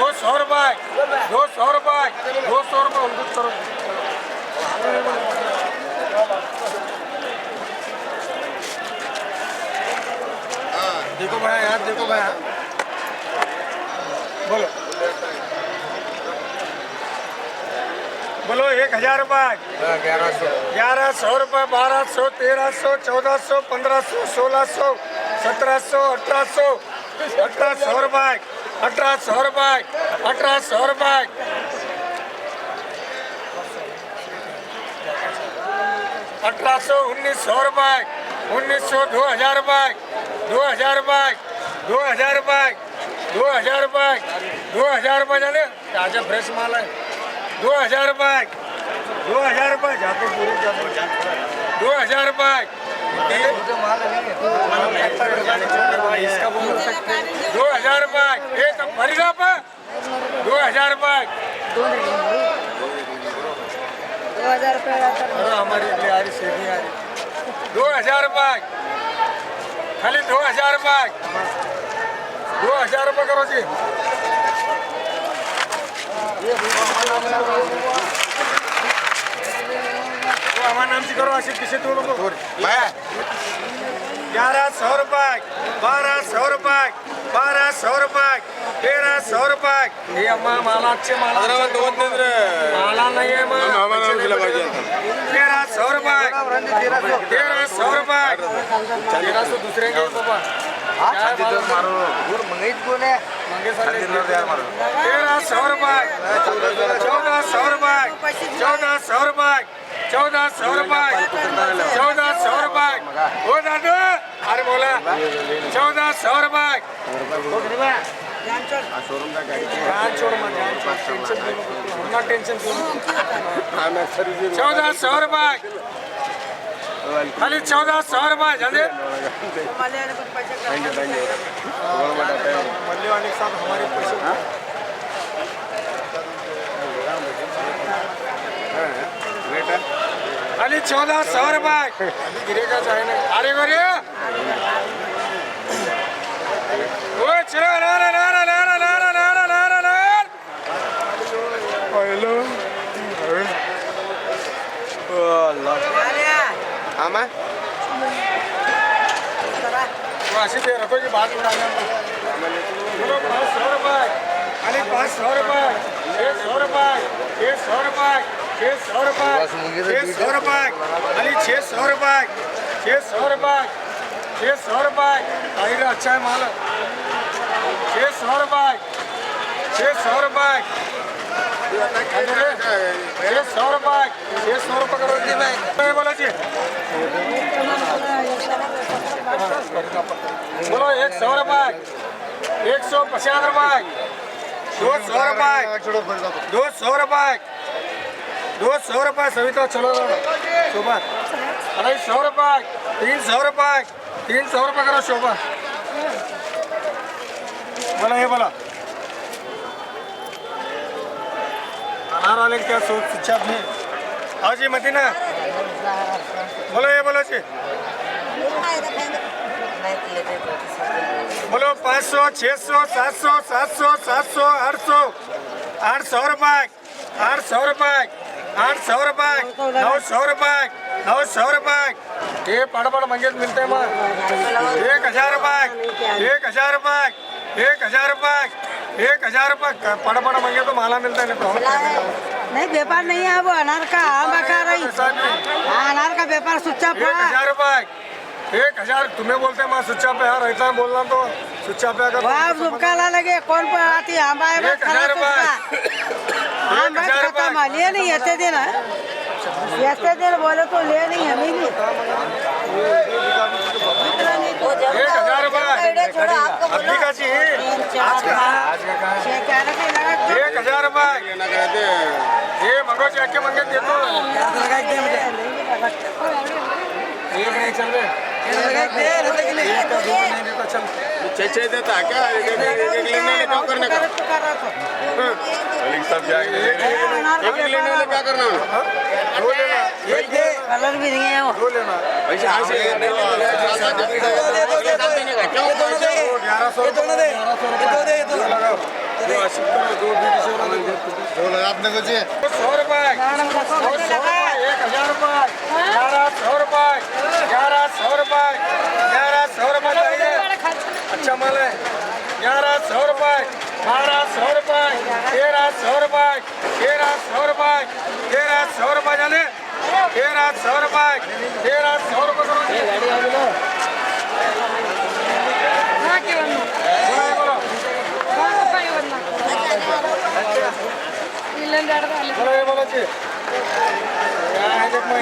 ₹200 ₹200 ₹200 उनको करो। देखो भैया यार, देखो भैया, बोलो बोलो 1000 रुपये, 1100 रुपये, 1200, 1300, 1400, 1500, 1600, 1700, 1800, 1800 रुपये, 1800 रुपये, 1800 रुपये, 1800, 1900 रुपये, 1900, 2000 रुपये, 2000 रुपये, 2000 रुपये, 2000 रुपये, 2000 रुपये जाने ताजा फ्रेश माल है। 2000 रुपये, 2000 रुपये जाते पूरी जाते 2000 रुपये, 2000 रुपये, एक मरीजा पर 2000 रुपये, 2000 रुपये हमारी आ रही सेवी आ रही 2000 रुपये, खाली 2000 रुपये, 2000 रुपये करो जी। तो हमारा नाम से करो आशिफ किसी दोनों को 1100 रुपये, 1200 रुपये, 1200 रुपये, 1300 रुपये, ये अम्मा माला अच्छे माला माला नहीं है माँ 1300 रुपये, 1300 रुपये, 1300 दूसरे के पापा 1300 रुपये, 1400 रुपये, 1400 रुपये, 1400 रुपये, 1400 रुपये, हो दादू अरे बोला 1400 रुपये, जान छोड़ मत, टेंशन 1400 रुपये, खाली 1400 रुपये जल्दी मल्ले के साथ हमारे पैसे खाली 1400 रुपये गिरेगा चाहे नहीं अरे गोरे वो चलो ना ना ना ना ना ना ना ना ना ना ना ना हेलो अल्लाह आमा वो ऐसे दे रखो जी बात उड़ाना बोलो 500 रुपये खाली 500 रुपये 600 रुपये 600 रुपये 600 रुपये 600 रुपये खाली 600 रुपये 600 रुपये 600 रुपये आइए अच्छा है माल 600 रुपये 600 रुपये 600 रुपये 600 रुपये करो जी भाई बोलो जी बोलो 100 रुपये 150 रुपये 200 रुपये 200 रुपये 200 रुपये सविता चलो शोभा 250 रुपये 300 रुपये 300 रुपये करो शोभा बोला ये बोला अनार वाले क्या सोच शिक्षा भी हाँ जी मदीना बोलो ये बोलो जी बोलो 500 600 700 700 700 800 800 रुपये 800 रुपये 800 रुपये 900 रुपये 900 रुपये ये पड़ मंगेश मिलते हैं माँ 1000 रुपये 1000 रुपये 1000 रुपये 1000 रुपये पड़ मंगे तो माला मिलता है नहीं व्यापार नहीं है वो अनार का बका रही अनार का व्यापार सुच्चा 1000 रुपये 1000 तुम्हें बोलते हैं माँ सुच्चा पे यार ऐसा बोलना तो सुच्चा पे अगर आप झुमका ला लगे कौन पे आती हम आए 1000 रुपये खत्म ले नहीं ऐसे दिन ऐसे दिन बोले तो ले नहीं हमें भी 1000 रुपये अभी का चाहिए 1000 रुपये ये मंगो चेक के मंगे दे तो एक नहीं चल रहे छे देता क्या एक लेने क्या करने का सब जाएंगे एक लेने वाले क्या करना है दो लेना एक दे कलर भी नहीं है वो दो लेना ऐसे ऐसे आपने कुछ 100 रुपए 1000 रुपए 1100 रुपए 1100 रुपए 1100 रुपए चाहिए अच्छा माल है 1100 रुपए 1200 रुपए 1300 रुपए 1300 रुपए 1300 रुपए जाने 1300 रुपए 1300 रुपए बोलो बोलो जी क्या है जब मैं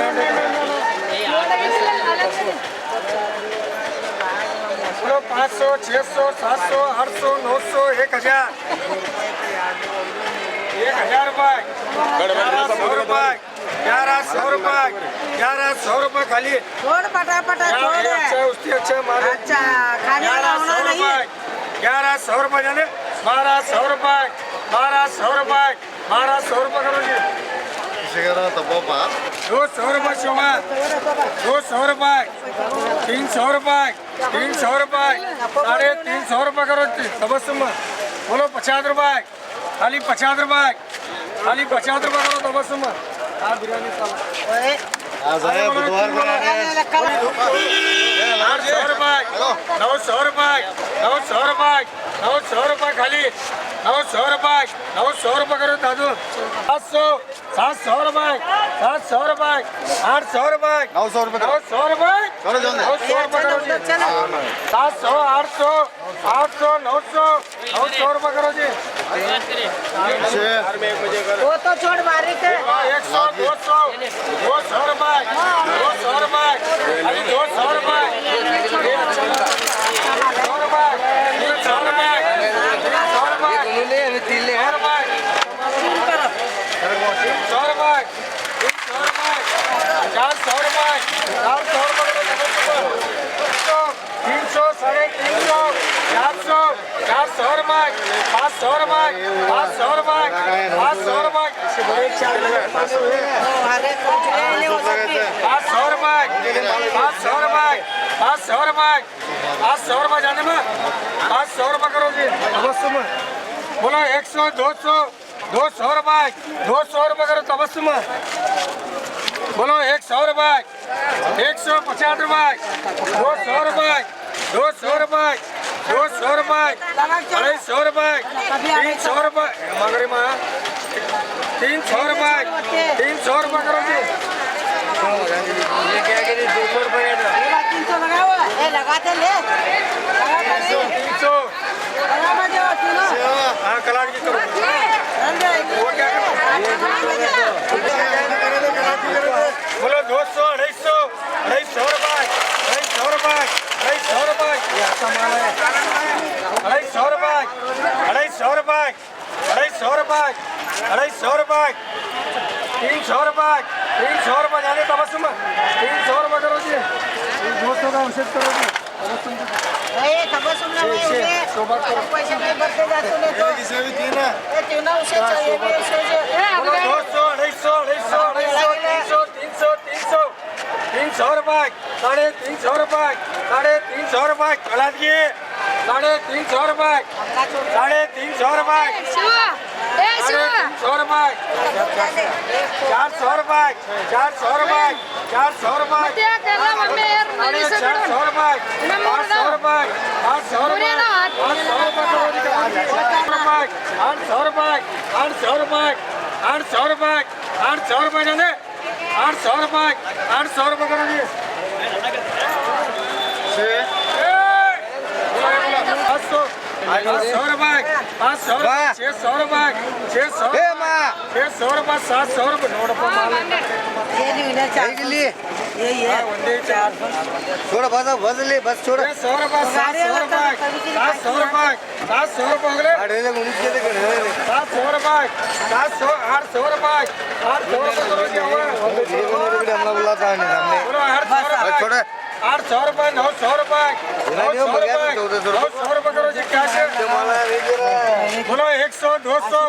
बोलो 500 600 700 800 900 1000 रुपए 1100 रुपए 1100 रुपए 1100 रुपए खाली छोड़ पटापटा छोड़ अच्छा उसकी अच्छा माल अच्छा खाने वाला होना नहीं 1100 रुपए जाने 1200 रुपए 1200 रुपए 1200 रुपए करो जी 200 रुपए शोभा 200 रुपए 300 रुपए 300 रुपए 350 रुपए करो तबस्सुम बोलो 50 रुपए खाली 50 रुपए खाली 50 रुपए करो तबस्सुम हाँ बिरयानी ओए बुधवार को 800 रुपए 900 रुपए 900 रुपए 900 रुपए खाली 900 रुपए 900 रुपए करो दादू 700 700 रुपए 700 रुपए 800 रुपए 900 रुपए 900 रुपए 900 रुपए करो जी 700 800 800 900 900 रुपए करो जी वो तो छोड़ बारीक है 100 200 200 रुपए 200 रुपए अभी 200 रुपए 200 रुपए 300 रुपए 300 रुपए 300 रुपए 400 रुपए 400 300 साढ़े 300 400 400 रुपए 500 रुपए 500 रुपए 500 रुपए 500 रुपए 500 रुपए 500 रुपए 500 रुपए जाने में 500 रुपए करो जी तबस्सुम बोलो 100 200 200 रुपए 200 रुपए करो तबस्सुम बोलो 100 रुपए 150 रुपए 200 रुपए 200 रुपए 200 रुपए 250 रुपए 300 रुपए मगरी माँ 300 रुपए 300 रुपए करो जी ये क्या करी 200 रुपए 300 लगा हुआ है लगाते ले लगा 300 हाँ कलाट की करो वो क्या करो बोलो 200 250 250 रुपए 250 रुपए 250 रुपए सामान है 250 रुपए 250 रुपए 250 रुपए 250 रुपए 300 रुपए 300 रुपए जाने तबस्सुम 300 रुपए करो जी 200 का अवशेष करो जी तबस्सुम ना पैसे नहीं भरते जाते ले तो इसमें भी तीन है ये तीनों उसे चाहिए भी उसे 200 250 300 300 रुपए 350 रुपए 350 रुपए कला दिए 350 रुपए 350 रुपए 300 रुपए 400 रुपए 400 रुपए 400 रुपए 400 रुपए 500 रुपए 500 रुपए 800 रुपए 800 रुपए 800 रुपए 800 रुपए जाने 800 रुपए 800 रुपए करो जी 500 रुपए 500 रुपए 600 रुपए 600 रुपए 700 रुपए नोट पर माल ये नहीं ना चाहिए ये वंदे 400 छोड़ बस ले बस छोड़ 100 रुपए 700 रुपए 700 रुपए 700 रुपए हो गए अरे ले उन्नीस के दे 700 रुपए 700 800 रुपए 800 रुपए करो जी हमने बुलाता है हमने बोलो 800 रुपए छोड़ 800 रुपये 900 रुपये 900 रुपये 900 रुपये करो जी कैश है बोलो 100 200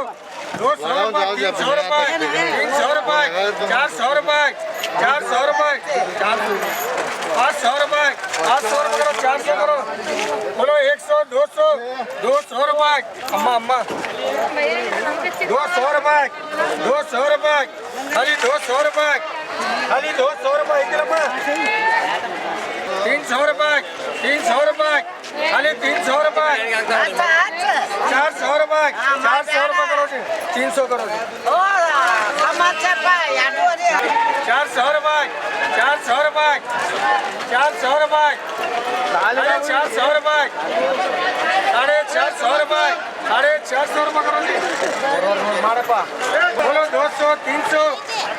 200 रुपये 300 रुपये 300 रुपये 400 रुपये 400 रुपये 500 रुपये 800 रुपये करो 400 करो बोलो 100 200 200 रुपये अम्मा अम्मा 200 रुपये 200 रुपये खाली 200 रुपये खाली 200 रुपये 300 रुपये 300 रुपये खाली 300 रुपये 400 रुपये 400 रुपये करो जी 300 करो जी 400 रुपये 400 रुपये 400 रुपये 400 रुपये 450 रुपये 450 रुपये करो जी बोलो 200 300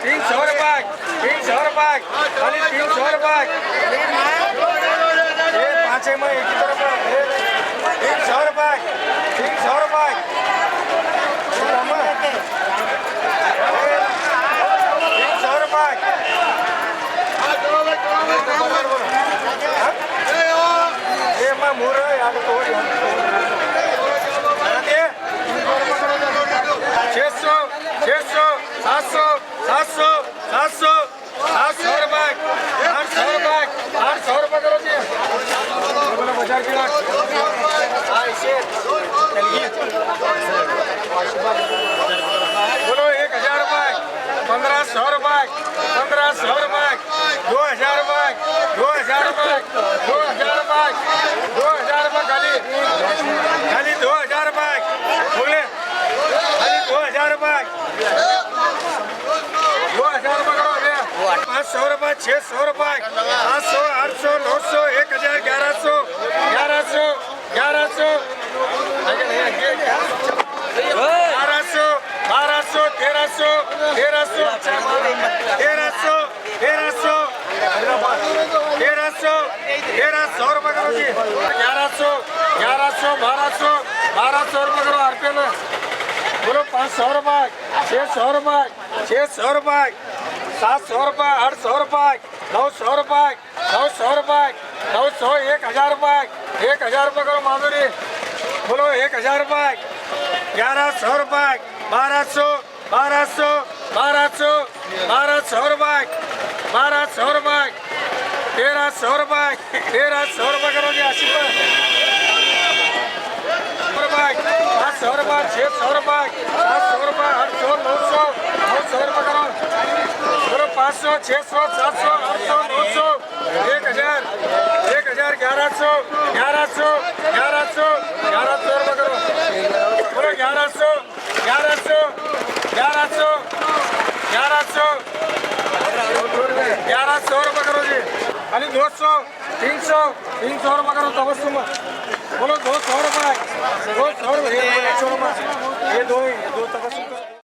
300 रुपये 300 रुपये खाली 300 रुपये ये पाँचे में एक ही तरफ 300 रुपये 300 रुपये 300 रुपये ये मैं मुँह रहा याद तो 600 600 700 700 700 700 रुपये 800 रुपये 800 रुपये करो जी बोलो बाजार की लाख बोलो 1000 रुपये 1500 रुपये 1500 रुपये 2000 रुपये 2000 रुपये 2000 रुपये 2000 रुपये खाली खाली 2000 रुपये बोले खाली 2000 रुपये 2000 रुपये करो 500 रुपये 600 रुपये 700 800 900 1000 1100 1100 1100 1200 1300 1300 1300 1300 रुपये करो जी 1100 1200 रुपये करो RPL बोलो 500 रुपये 600 रुपये 600 रुपये 700 रुपये 800 रुपये 900 रुपये 900 रुपये 900 1000 रुपये 1000 रुपये करो माधुरी बोलो 1000 रुपये 1100 रुपये 1200 1200 1200 1200 रुपये 1200 रुपये 1300 रुपये 1300 रुपये करो जी 80 रुपये 500 रुपये 600 रुपये 700 रुपये 800 900 900 रुपये करो करो 500 600 700 800 900 1000 1100 1100 1100 1100 रुपये करो बोलो 1100 1100 1100 1100 1100 रुपये करो जी खाली 200 300 300 रुपये करो तबस्सुम बोलो 200 रुपये 200 रुपये ये दो तबस्सुम